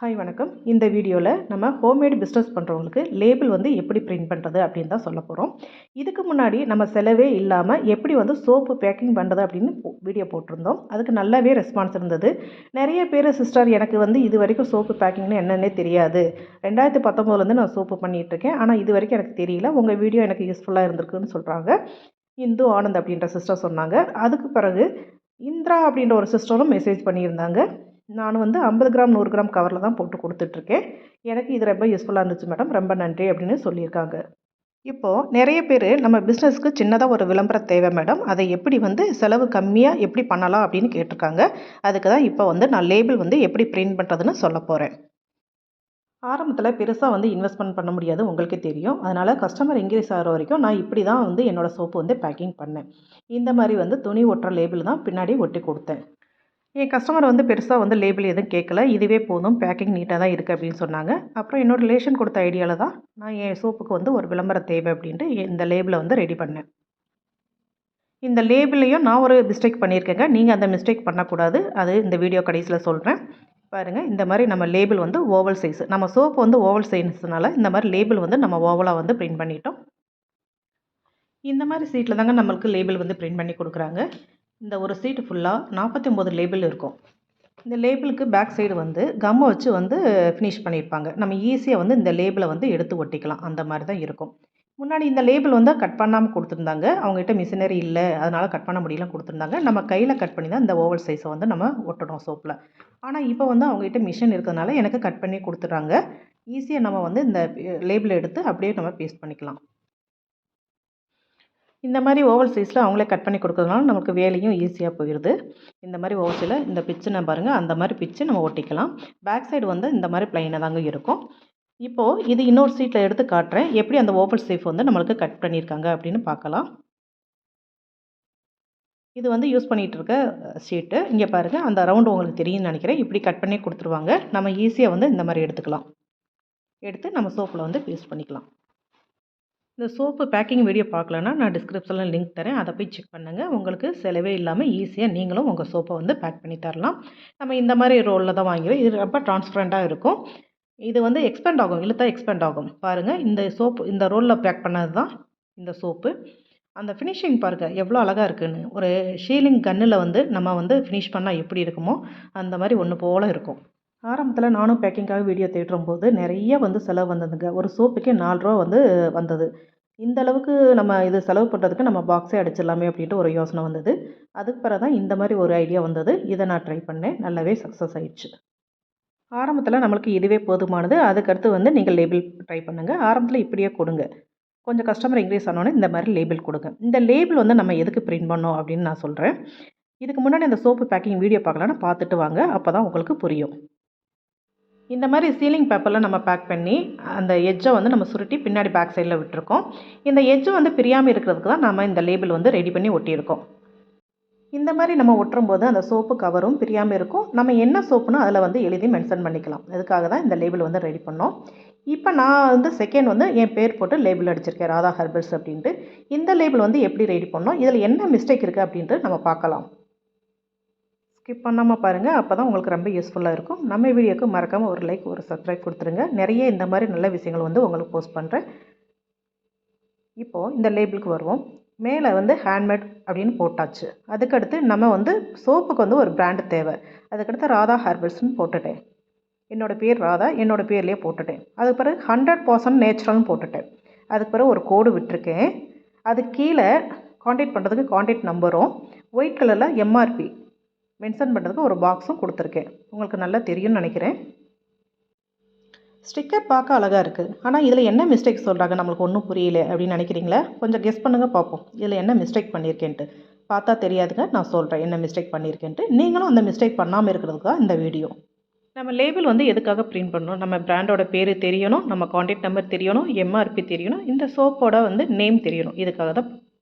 Hi வணக்கம். இந்த வீடியோவில் நம்ம ஹோம்மேட் பிஸ்னஸ் பண்ணுறவங்களுக்கு லேபிள் வந்து எப்படி பிரிண்ட் பண்ணுறது அப்படின்னு தான் சொல்ல போகிறோம். இதுக்கு முன்னாடி நம்ம செலவே இல்லாமல் எப்படி வந்து சோப்பு பேக்கிங் பண்ணுறது அப்படின்னு வீடியோ போட்டிருந்தோம். அதுக்கு நல்லாவே ரெஸ்பான்ஸ் இருந்தது. நிறைய பேர் சிஸ்டர் எனக்கு வந்து இது வரைக்கும் சோப்பு பேக்கிங்னு என்னன்னே தெரியாது, 2019 நான் சோப்பு பண்ணிகிட்ருக்கேன், ஆனால் இது வரைக்கும் எனக்கு தெரியல, உங்கள் வீடியோ எனக்கு யூஸ்ஃபுல்லாக இருந்திருக்குன்னு சொல்கிறாங்க. இந்து ஆனந்த் அப்படின்ற சிஸ்டர் சொன்னாங்க. அதுக்கு பிறகு இந்திரா அப்படின்ற ஒரு சிஸ்டரும் மெசேஜ் பண்ணியிருந்தாங்க. நான் வந்து 50 கிராம் 100 கிராம் கவரில் தான் போட்டு கொடுத்துட்ருக்கேன், எனக்கு இது ரொம்ப யூஸ்ஃபுல்லாக இருந்துச்சு மேடம், ரொம்ப நன்றி அப்படின்னு சொல்லியிருக்காங்க. இப்போது நிறைய பேர் நம்ம பிஸ்னஸ்க்கு சின்னதாக ஒரு விளம்பரம் தேவை மேடம், அதை எப்படி வந்து செலவு கம்மியாக எப்படி பண்ணலாம் அப்படின்னு கேட்டிருக்காங்க. அதுக்கு தான் இப்போ வந்து நான் லேபிள் வந்து எப்படி பிரிண்ட் பண்ணுறதுன்னு சொல்ல போகிறேன். ஆரம்பத்தில் பெருசாக வந்து இன்வெஸ்ட்மெண்ட் பண்ண முடியாது, உங்களுக்கே தெரியும். அதனால் கஸ்டமர் இன்க்ரீஸ் ஆகிற வரைக்கும் நான் இப்படி தான் வந்து என்னோடய சோப்பு வந்து பேக்கிங் பண்ணேன். இந்த மாதிரி வந்து துணி ஒட்டுற லேபிள் தான் பின்னாடி ஒட்டி கொடுத்தேன். என் கஸ்டமர் வந்து பெருசாக வந்து லேபிள் எதுவும் கேட்கல, இதுவே போதும், பேக்கிங் நீட்டாக தான் இருக்குது அப்படின்னு சொன்னாங்க. அப்புறம் என்னோடய ரிலேஷன் கொடுத்த ஐடியாவில் தான் நான் என் சோப்புக்கு வந்து ஒரு விளம்பரம் தேவை அப்படின்ட்டு இந்த லேபிளை வந்து ரெடி பண்ணேன். இந்த லேபிளையும் நான் ஒரு மிஸ்டேக் பண்ணியிருக்கேங்க, நீங்கள் அந்த மிஸ்டேக் பண்ணக்கூடாது, அது இந்த வீடியோ கடைசியில் சொல்கிறேன். பாருங்கள், இந்த மாதிரி நம்ம லேபிள் வந்து ஓவல் சைஸ், நம்ம சோப்பு வந்து ஓவல் சைஸ்னால இந்த மாதிரி லேபிள் வந்து நம்ம ஓவலாக வந்து பிரிண்ட் பண்ணிட்டோம். இந்த மாதிரி சீட்டில் தாங்க நம்மளுக்கு லேபிள் வந்து பிரிண்ட் பண்ணி கொடுக்குறாங்க. இந்த ஒரு சீட்டு ஃபுல்லாக 49 லேபிள் இருக்கும். இந்த லேபிளுக்கு பேக் சைடு வந்து கம்மை வச்சு வந்து ஃபினிஷ் பண்ணியிருப்பாங்க. நம்ம ஈஸியாக வந்து இந்த லேபிளை வந்து எடுத்து ஒட்டிக்கலாம், அந்த மாதிரி தான் இருக்கும். முன்னாடி இந்த லேபிள் வந்து கட் பண்ணாமல் கொடுத்துருந்தாங்க, அவங்ககிட்ட மிஷினரி இல்லை, அதனால் கட் பண்ண முடியல கொடுத்துருந்தாங்க. நம்ம கையில் கட் பண்ணி தான் இந்த ஓவல் சைஸை வந்து நம்ம ஒட்டணும் சோப்பில். ஆனால் இப்போ வந்து அவங்ககிட்ட மிஷின் இருக்கிறதுனால எனக்கு கட் பண்ணி கொடுத்துட்றாங்க. ஈஸியாக நம்ம வந்து இந்த லேபிளை எடுத்து அப்படியே நம்ம பேஸ்ட் பண்ணிக்கலாம். இந்த மாதிரி ஓவல் சைஸில் அவங்களே கட் பண்ணி கொடுக்கறதுனால நமக்கு வேலையும் ஈஸியாக போயிடுது. இந்த மாதிரி ஓவல்ஸில் இந்த பிச்சுன்னு பாருங்கள், அந்த மாதிரி பிச்சு நம்ம ஒட்டிக்கலாம். பேக் சைடு வந்து இந்த மாதிரி ப்ளைனாக தாங்க இருக்கும். இப்போது இது இன்னொரு சீட்டில் எடுத்து காட்டுறேன், எப்படி அந்த ஓவல் ஷேப் வந்து நம்மளுக்கு கட் பண்ணியிருக்காங்க அப்படின்னு பார்க்கலாம். இது வந்து யூஸ் பண்ணிகிட்டு இருக்க ஷீட்டு. இங்கே பாருங்கள், அந்த ரவுண்டு உங்களுக்கு தெரியும்னு நினைக்கிறேன். இப்படி கட் பண்ணி கொடுத்துருவாங்க. நம்ம ஈஸியாக வந்து இந்த மாதிரி எடுத்துக்கலாம். எடுத்து நம்ம சோப்பில் வந்து பேஸ்ட் பண்ணிக்கலாம். இந்த சோப்பு பேக்கிங் வீடியோ பார்க்கலன்னா நான் டிஸ்கிரிப்ஷனில் லிங்க் தரேன், அதை போய் செக் பண்ணுங்கள். உங்களுக்கு செலவே இல்லாமல் ஈஸியாக நீங்களும் உங்கள் சோப்பை வந்து பேக் பண்ணி தரலாம். நம்ம இந்த மாதிரி ரோலில் தான் வாங்கிறோம். இது ரொம்ப டிரான்ஸ்பரண்ட்டாக இருக்கும். இது வந்து எக்ஸ்பேண்ட் ஆகும், இழுத்தா எக்ஸ்பேண்ட் ஆகும். பாருங்கள், இந்த சோப்பு இந்த ரோலில் பேக் பண்ணது தான் இந்த சோப்பு. அந்த ஃபினிஷிங் பாருங்கள் எவ்வளோ அழகாக இருக்குதுன்னு. ஒரு ஷீலிங் கன்னில் வந்து நம்ம வந்து ஃபினிஷ் பண்ணால் எப்படி இருக்குமோ அந்த மாதிரி ஒன்று போல் இருக்கும். ஆரம்பத்தில் நானும் பேக்கிங்காக வீடியோ தேடும்போது நிறைய வந்து செலவு வந்ததுங்க. ஒரு சோப்புக்கே 4 ரூபா வந்து வந்தது. இந்த அளவுக்கு நம்ம இது செலவு பண்ணுறதுக்கு நம்ம பாக்ஸே அடிச்சிடலாமே அப்படின்ட்டு ஒரு யோசனை வந்தது. அதுக்கு பிறகு தான் இந்த மாதிரி ஒரு ஐடியா வந்தது. இதை நான் ட்ரை பண்ணேன், நல்லாவே சக்ஸஸ் ஆயிடுச்சு. ஆரம்பத்தில் நம்மளுக்கு இதுவே போதுமானது. அதுக்கடுத்து வந்து நீங்கள் லேபிள் ட்ரை பண்ணுங்கள். ஆரம்பத்தில் இப்படியே கொடுங்க, கொஞ்சம் கஸ்டமர் இன்க்ரீஸ் ஆனோடனே இந்த மாதிரி லேபிள் கொடுங்க. இந்த லேபிள் வந்து நம்ம எதுக்கு பிரிண்ட் பண்ணோம் அப்படின்னு நான் சொல்கிறேன். இதுக்கு முன்னாடி இந்த சோப்பு பேக்கிங் வீடியோ பார்க்கலான்னு பார்த்துட்டு வாங்க, அப்போ தான் உங்களுக்கு புரியும். இந்த மாதிரி சீலிங் பேப்பரில் நம்ம பேக் பண்ணி அந்த எட்ஜை வந்து நம்ம சுருட்டி பின்னாடி பேக் சைடில் விட்டுருக்கோம். இந்த எட்ஜு வந்து பிரியாமல் இருக்கிறதுக்கு தான் நம்ம இந்த லேபிள் வந்து ரெடி பண்ணி ஒட்டியிருக்கோம். இந்த மாதிரி நம்ம ஒட்டும்போது அந்த சோப்பு கவரும் பிரியாமல் இருக்கும். நம்ம என்ன சோப்புன்னு அதில் வந்து எழுதி மென்ஷன் பண்ணிக்கலாம். அதுக்காக தான் இந்த லேபிள் வந்து ரெடி பண்ணோம். இப்போ நான் வந்து செகண்ட் வந்து என் பேர் போட்டு லேபிள் அடிச்சிருக்கேன், ராதா ஹெர்பல்ஸ் அப்படின்ட்டு. இந்த லேபிள் வந்து எப்படி ரெடி பண்ணோம், இதில் என்ன மிஸ்டேக் இருக்குது அப்படின்ட்டு நம்ம பார்க்கலாம். ஸ்கிப் பண்ணாமல் பாருங்கள், அப்போ தான் உங்களுக்கு ரொம்ப யூஸ்ஃபுல்லாக இருக்கும். நம்ம வீடியோக்கு மறக்காமல் ஒரு லைக், ஒரு சப்ஸ்கிரைப் கொடுத்துருங்க. நிறைய இந்த மாதிரி நல்ல விஷயங்கள் வந்து உங்களுக்கு போஸ்ட் பண்ணுறேன். இப்போது இந்த லேபிளுக்கு வருவோம். மேலே வந்து ஹேண்ட்மேட் அப்படின்னு போட்டாச்சு. அதுக்கடுத்து நம்ம வந்து சோப்புக்கு வந்து ஒரு பிராண்டு தேவை. அதுக்கடுத்து ராதா ஹெர்பல்ஸ்னு போட்டுட்டேன். என்னோடய பேர் ராதா, என்னோடய பேர்லேயே போட்டுட்டேன். அதுக்கு பிறகு 100% நேச்சுரல்னு போட்டுட்டேன். அதுக்கு பிறகு ஒரு கோடு விட்டுருக்கேன். அது கீழே காண்டாக்ட் பண்ணுறதுக்கு காண்டாக்ட் நம்பரும் ஒயிட் கலரில் எம்ஆர்பி மென்ஷன் பண்ணுறதுக்கு ஒரு பாக்ஸும் கொடுத்துருக்கேன். உங்களுக்கு நல்லா தெரியும்னு நினைக்கிறேன். ஸ்டிக்கர் பார்க்க அழகாக இருக்குது, ஆனால் இதில் என்ன மிஸ்டேக் சொல்கிறாங்க நம்மளுக்கு ஒன்றும் புரியல அப்படின்னு நினைக்கிறீங்களா? கொஞ்சம் கெஸ் பண்ணுங்கள் பார்ப்போம், இதில் என்ன மிஸ்டேக் பண்ணியிருக்கேன்ட்டு. பார்த்தா தெரியாதுங்க, நான் சொல்கிறேன் என்ன மிஸ்டேக் பண்ணியிருக்கேன்ட்டு. நீங்களும் அந்த மிஸ்டேக் பண்ணாமல் இருக்கிறதுக்கு தான் இந்த வீடியோ. நம்ம லேபிள் வந்து எதுக்காக பிரிண்ட் பண்ணணும், நம்ம பிராண்டோட பேர் தெரியணும், நம்ம காண்டாக்ட் நம்பர் தெரியணும், எம்ஆர்பி தெரியணும், இந்த சோப்போட வந்து நேம் தெரியணும். இதுக்காக தான்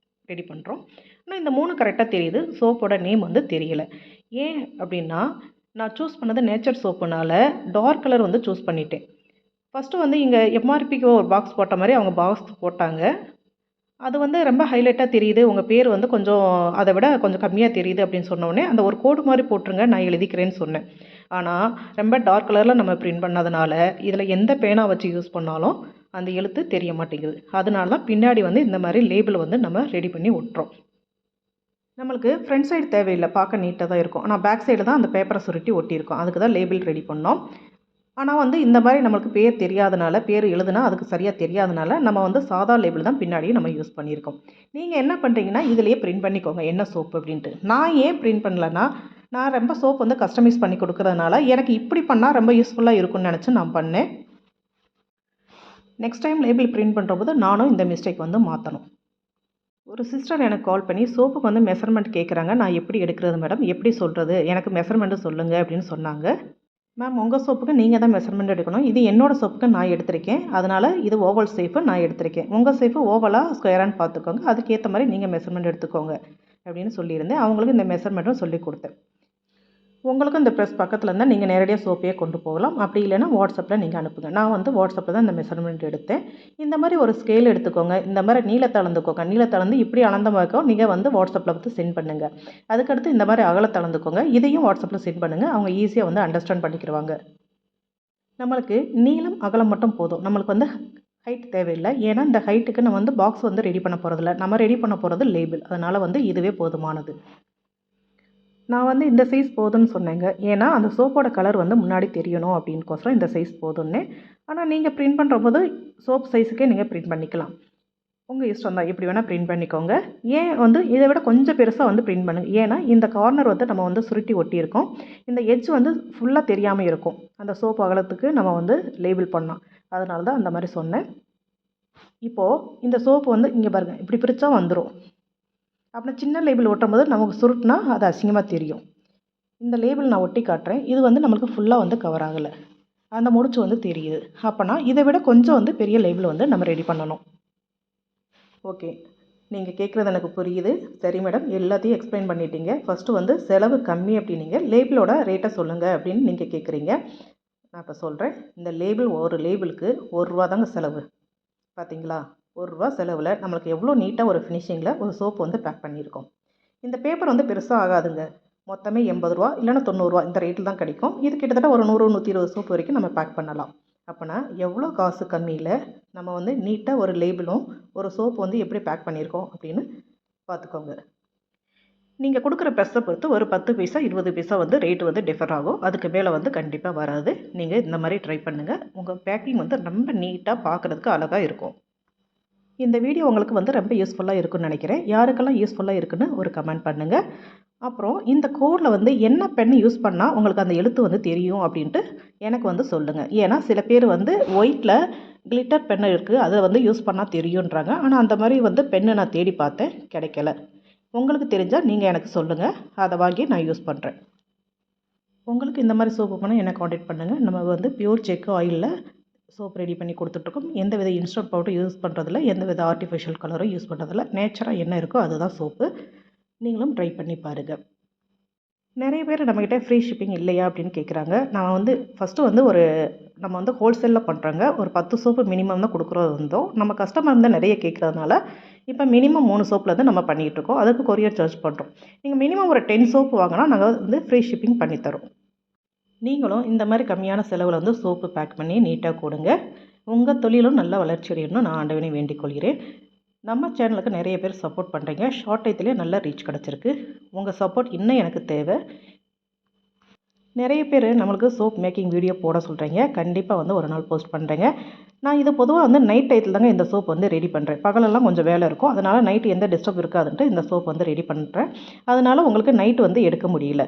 ரெடி பண்ணுறோம். ஆனால் இந்த 3 கரெக்டாக தெரியுது, சோப்போட நேம் வந்து தெரியலை. ஏன் அப்படின்னா, நான் சூஸ் பண்ணது நேச்சர் சோப்புனால டார்க் கலர் வந்து சூஸ் பண்ணிட்டேன். ஃபஸ்ட்டு வந்து இங்கே எம்ஆர்பிக்கு ஒரு பாக்ஸ் போட்ட மாதிரி அவங்க பாக்ஸ் போட்டாங்க. அது வந்து ரொம்ப ஹைலைட்டாக தெரியுது, உங்கள் பேர் வந்து கொஞ்சம் அதை விட கொஞ்சம் கம்மியாக தெரியுது அப்படின்னு சொன்னோடனே அந்த ஒரு கோடு மாதிரி போட்டுருங்க, நான் எழுதிக்கிறேன்னு சொன்னேன். ஆனால் ரொம்ப டார்க் கலரில் நம்ம பிரிண்ட் பண்ணதுனால இதில் எந்த பேனா வச்சு யூஸ் பண்ணாலும் அந்த எழுத்து தெரிய மாட்டேங்குது. அதனால தான் பின்னாடி வந்து இந்த மாதிரி லேபிள் வந்து நம்ம ரெடி பண்ணி ஒட்டுறோம். நம்மளுக்கு ஃப்ரண்ட் சைடு தேவையில்லை, பார்க்க நீட்டாக தான் இருக்கும். ஆனால் பேக் சைடு தான் அந்த பேப்பரை சுருட்டி ஒட்டியிருக்கோம். அதுக்கு தான் லேபிள் ரெடி பண்ணோம். ஆனால் வந்து இந்த மாதிரி நம்மளுக்கு பேர் தெரியாதனால, பேர் எழுதுனா அதுக்கு சரியாக தெரியாதனால நம்ம வந்து சாதா லேபிள் தான் பின்னாடியே நம்ம யூஸ் பண்ணியிருக்கோம். நீங்கள் என்ன பண்ணுறீங்கன்னா இதிலேயே பிரிண்ட் பண்ணிக்கோங்க என்ன சோப்பு அப்படின்ட்டு. நான் ஏன் பிரிண்ட் பண்ணலன்னா, நான் ரொம்ப சோப் வந்து கஸ்டமைஸ் பண்ணி கொடுக்குறதுனால எனக்கு இப்படி பண்ணால் ரொம்ப யூஸ்ஃபுல்லாக இருக்கும்னு நினச்சி நான் பண்ணேன். நெக்ஸ்ட் டைம் லேபிள் பிரிண்ட் பண்ணுறபோது நானும் இந்த மிஸ்டேக் வந்து மாற்றணும். ஒரு சிஸ்டர் எனக்கு கால் பண்ணி சோப்புக்கு வந்து மெஷர்மெண்ட் கேட்குறாங்க. நான் எப்படி எடுக்கிறது மேடம், எப்படி சொல்கிறது, எனக்கு மெஷர்மெண்ட்டு சொல்லுங்கள் அப்படின்னு சொன்னாங்க. மேம் உங்கள் சோப்புக்கு நீங்கள் தான் மெஷர்மெண்ட் எடுக்கணும். இது என்னோடய சோப்புக்கு நான் எடுத்திருக்கேன். அதனால் இது ஓவல் சேஃபு நான் எடுத்திருக்கேன். உங்கள் சேஃபு ஓவலாக ஸ்கொயரான்னு பார்த்துக்கோங்க. அதுக்கேற்ற மாதிரி நீங்கள் மெஷர்மெண்ட் எடுத்துக்கோங்க அப்படின்னு சொல்லியிருந்தேன். அவங்களுக்கு இந்த மெஷர்மெண்ட்டும் சொல்லி கொடுத்தேன். உங்களுக்கும் இந்த ப்ரெஸ் பக்கத்தில் இருந்தால் நீங்கள் நேரடியாக சோப்பையே கொண்டு போகலாம். அப்படி இல்லைன்னா வாட்ஸ்அப்பில் நீங்கள் அனுப்புங்க. நான் வந்து வாட்ஸ்அப்பில் தான் இந்த மெஷர்மெண்ட் எடுத்தேன். இந்த மாதிரி ஒரு ஸ்கேல் எடுத்துக்கோங்க. இந்த மாதிரி நீளத்தை அளந்துக்கோங்க. நீளத்தை அளந்து இப்படி அளந்தமாக்கோ நீங்கள் வந்து வாட்ஸ்அப்பில் வந்து சென்ட் பண்ணுங்கள். அதுக்கடுத்து இந்த மாதிரி அகலத்தை அளந்துக்கோங்க. இதையும் வாட்ஸ்அப்பில் சென்ட் பண்ணுங்கள். அவங்க ஈஸியாக வந்து அண்டர்ஸ்டாண்ட் பண்ணிக்கிடுவாங்க. நம்மளுக்கு நீளம் அகலம் மட்டும் போதும். நம்மளுக்கு வந்து ஹைட் தேவையில்லை. ஏன்னா இந்த ஹைட்டுக்கு நம்ம வந்து பாக்ஸ் வந்து ரெடி பண்ண போகிறதில்ல. நம்ம ரெடி பண்ண போகிறது லேபிள். அதனால் வந்து இதுவே போதுமானது. நான் வந்து இந்த சைஸ் போதும்னு சொன்னேங்க. ஏன்னா அந்த சோப்போட கலர் வந்து முன்னாடி தெரியணும் அப்படின்னுக்கோசரம் இந்த சைஸ் போதும்னு. ஆனால் நீங்கள் பிரிண்ட் பண்ணுறபோது சோப் சைஸுக்கே நீங்கள் பிரிண்ட் பண்ணிக்கலாம். உங்கள் இஷ்டம் தான், எப்படி வேணால் பிரிண்ட் பண்ணிக்கோங்க. ஏன் வந்து இதை விட கொஞ்சம் பெருசாக வந்து பிரிண்ட் பண்ணுங்கள். ஏன்னா இந்த கார்னர் வந்து நம்ம வந்து சுருட்டி ஒட்டியிருக்கோம். இந்த எட்ஜ் வந்து ஃபுல்லாக தெரியாமல் இருக்கும். அந்த சோப்பு அகலத்துக்கு நம்ம வந்து லேபிள் பண்ணலாம். அதனால தான் அந்த மாதிரி சொன்னேன். இப்போது இந்த சோப்பு வந்து இங்கே பாருங்கள், இப்படி பிரித்தா வந்துடும். அப்புறம் சின்ன லேபிள் ஒட்டும்போது நமக்கு சுருட்டினா அது அசிங்கமாக தெரியும். இந்த லேபிள் நான் ஒட்டி காட்டுறேன். இது வந்து நம்மளுக்கு ஃபுல்லாக வந்து கவர் ஆகலை. அந்த முடிச்சு வந்து தெரியுது. அப்போனா இதை விட கொஞ்சம் வந்து பெரிய லேபிள் வந்து நம்ம ரெடி பண்ணணும். ஓகே, நீங்கள் கேட்குறது எனக்கு புரியுது. சரி மேடம், எல்லாத்தையும் எக்ஸ்பிளைன் பண்ணிட்டீங்க. ஃபஸ்ட்டு வந்து செலவு கம்மி அப்படின்னீங்க, லேபிளோட ரேட்டை சொல்லுங்கள் அப்படின்னு நீங்கள் கேட்குறீங்க. நான் இப்போ சொல்கிறேன். இந்த லேபிள் ஒரு லேபிளுக்கு ₹1 தாங்க செலவு. பார்த்தீங்களா, ₹1 செலவில் நம்மளுக்கு எவ்வளோ நீட்டாக ஒரு ஃபினிஷிங்கில் ஒரு சோப்பு வந்து பேக் பண்ணியிருக்கோம். இந்த பேப்பர் வந்து பெருசாக ஆகாதுங்க. மொத்தமே ₹80 இல்லைன்னா ₹90 இந்த ரேட்டில் தான் கிடைக்கும். இது கிட்டத்தட்ட ஒரு 100 120 சோப்பு வரைக்கும் நம்ம பேக் பண்ணலாம். அப்போனா எவ்வளோ காசு கம்மியில் நம்ம வந்து நீட்டாக ஒரு லேபிளும் ஒரு சோப்பு வந்து எப்படி பேக் பண்ணியிருக்கோம் அப்படின்னு பார்த்துக்கோங்க. நீங்கள் கொடுக்குற ப்ரெஸ்ஸை பொறுத்து ஒரு 10 பைசா 20 பைசா வந்து ரேட்டு வந்து டிஃபர் ஆகும். அதுக்கு மேலே வந்து கண்டிப்பாக வராது. நீங்கள் இந்த மாதிரி ட்ரை பண்ணுங்கள். உங்கள் பேக்கிங் வந்து ரொம்ப நீட்டாக பார்க்குறதுக்கு அழகாக இருக்கும். இந்த வீடியோ உங்களுக்கு வந்து ரொம்ப யூஸ்ஃபுல்லாக இருக்குன்னு நினைக்கிறேன். யாருக்கெல்லாம் யூஸ்ஃபுல்லாக இருக்குன்னு ஒரு கமெண்ட் பண்ணுங்கள். அப்புறம் இந்த கோடில் வந்து என்ன பென் யூஸ் பண்ணால் உங்களுக்கு அந்த எழுத்து வந்து தெரியும் அப்படின்ட்டு எனக்கு வந்து சொல்லுங்கள். ஏன்னா சில பேர் வந்து ஒயிட்டில் கிளிட்டர் பென் இருக்குது, அதை வந்து யூஸ் பண்ணால் தெரியுன்றாங்க. ஆனால் அந்த மாதிரி வந்து பென்னு நான் தேடி பார்த்தேன், கிடைக்கல. உங்களுக்கு தெரிஞ்சால் நீங்கள் எனக்கு சொல்லுங்கள், அதை வாங்கி நான் யூஸ் பண்ணுறேன். உங்களுக்கு இந்த மாதிரி சோப்பு பண்ணால் என்னை காண்டாக்ட் பண்ணுங்கள். நம்ம வந்து பியூர் செக்கு ஆயிலில் சோப் ரெடி பண்ணி கொடுத்துட்ருக்கோம். எந்த வித இன்ஸ்டன்ட் பவுடர் யூஸ் பண்ணுறதில்ல, எந்த வித ஆர்டிஃபிஷியல் கலரும் யூஸ் பண்ணுறதில்ல. நேச்சராக என்ன இருக்கோ அதுதான் சோப்பு. நீங்களும் ட்ரை பண்ணி பாருங்கள். நிறைய பேர் நம்மக்கிட்ட ஃப்ரீ ஷிப்பிங் இல்லையா அப்படின்னு கேட்குறாங்க. நான் வந்து ஃபஸ்ட்டு வந்து நம்ம வந்து ஹோல்சேலில் பண்ணுறோங்க. ஒரு 10 சோப்பு மினிமம் தான் கொடுக்குறது வந்தோம். நம்ம கஸ்டமர் வந்து நிறைய கேட்குறதுனால இப்போ மினிமம் 3 சோப்பில் வந்து நம்ம பண்ணிகிட்ருக்கோம். அதுக்கு கொரியர் சார்ஜ் பண்ணுறோம். நீங்கள் மினிமம் ஒரு 10 சோப்பு வாங்கினா நாங்கள் வந்து ஃப்ரீ ஷிப்பிங் பண்ணித்தரோம். நீங்களும் இந்த மாதிரி கம்மியான செலவில் வந்து சோப்பு பேக் பண்ணி நீட்டாக கொடுங்க. உங்கள் தொழிலும் நல்ல வளர்ச்சி அடையணும்னு நான் ஆண்டவனை வேண்டிக் கொள்கிறேன். நம்ம சேனலுக்கு நிறைய பேர் சப்போர்ட் பண்ணுறீங்க. ஷார்ட் டைத்துலேயே நல்ல ரீச் கிடச்சிருக்கு. உங்கள் சப்போர்ட் இன்னும் எனக்கு தேவை. நிறைய பேர் நம்மளுக்கு சோப் மேக்கிங் வீடியோ போட சொல்கிறீங்க. கண்டிப்பாக வந்து ஒரு நாள் போஸ்ட் பண்ணுறேங்க. நான் இது பொதுவாக வந்து நைட் டைத்தில் தாங்க இந்த சோப் வந்து ரெடி பண்ணுறேன். பகலெல்லாம் கொஞ்சம் வேலை இருக்கும். அதனால் நைட்டு எந்த டிஸ்டர்ப் இருக்காதுன்ட்டு இந்த சோப் வந்து ரெடி பண்ணுறேன். அதனால் உங்களுக்கு நைட்டு வந்து எடுக்க முடியல.